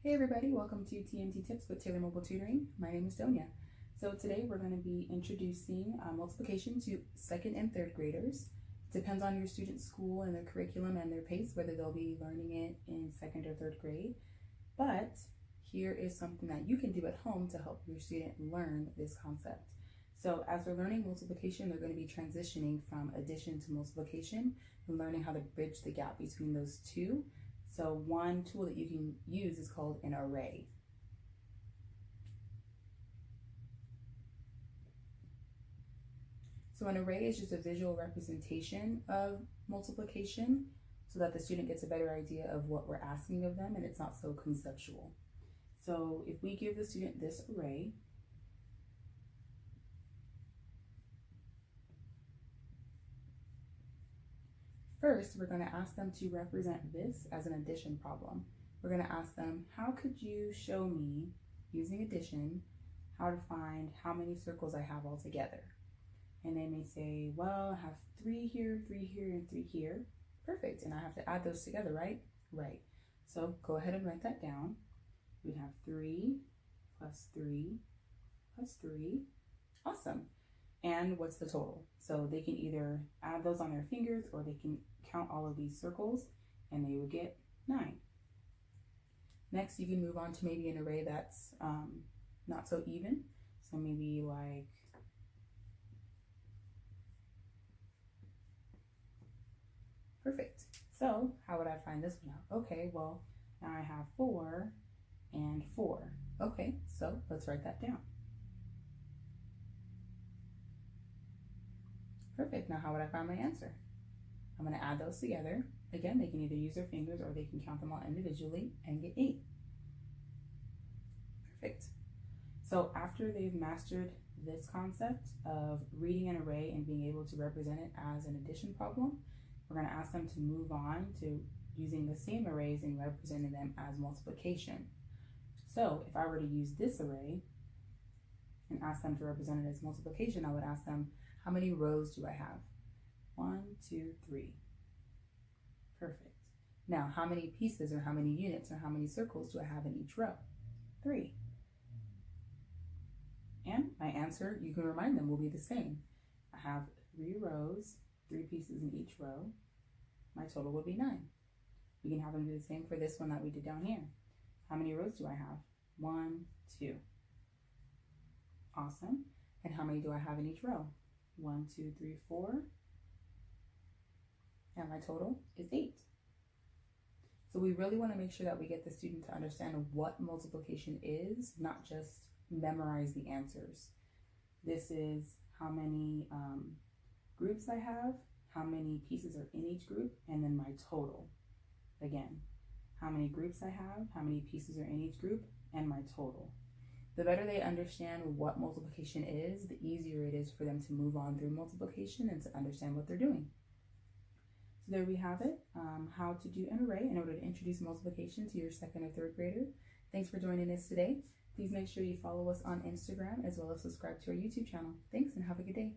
Hey everybody, welcome to TMT Tips with Taylor Mobile Tutoring. My name is Donia. So today we're going to be introducing multiplication to second and third graders. Depends on your student's school and their curriculum and their pace, whether they'll be learning it in second or third grade. But here is something that you can do at home to help your student learn this concept. So as they're learning multiplication, they're going to be transitioning from addition to multiplication and learning how to bridge the gap between those two. So one tool that you can use is called an array. So an array is just a visual representation of multiplication so that the student gets a better idea of what we're asking of them and it's not so conceptual. So if we give the student this array, first, we're going to ask them to represent this as an addition problem. We're going to ask them, how could you show me, using addition, how to find how many circles I have all together? And they may say, well, I have 3 here, 3 here, and 3 here. Perfect, and I have to add those together, right? Right. So go ahead and write that down. We'd have 3 plus 3 plus 3. Awesome. And what's the total? So they can either add those on their fingers or they can count all of these circles and they would get 9. Next, you can move on to maybe an array that's not so even. So maybe like perfect. So how would I find this one out? Okay, well, now I have 4 and 4. Okay, so let's write that down. Perfect. Now how would I find my answer? I'm going to add those together. Again, they can either use their fingers or they can count them all individually and get 8. Perfect. So after they've mastered this concept of reading an array and being able to represent it as an addition problem, we're going to ask them to move on to using the same arrays and representing them as multiplication. So if I were to use this array and ask them to represent it as multiplication, I would ask them, how many rows do I have? 1, 2, 3. Perfect. Now, how many pieces or how many units or how many circles do I have in each row? 3. And my answer, you can remind them, will be the same. I have 3 rows, 3 pieces in each row. My total will be 9. We can have them do the same for this one that we did down here. How many rows do I have? 1, 2. Awesome. And how many do I have in each row? 1, 2, 3, 4. And my total is 8. So we really want to make sure that we get the student to understand what multiplication is, not just memorize the answers. This is how many groups I have, how many pieces are in each group, and then my total. Again, how many groups I have, how many pieces are in each group, and my total. The better they understand what multiplication is, the easier it is for them to move on through multiplication and to understand what they're doing. So there we have it, how to do an array in order to introduce multiplication to your second or third grader. Thanks for joining us today. Please make sure you follow us on Instagram as well as subscribe to our YouTube channel. Thanks and have a good day.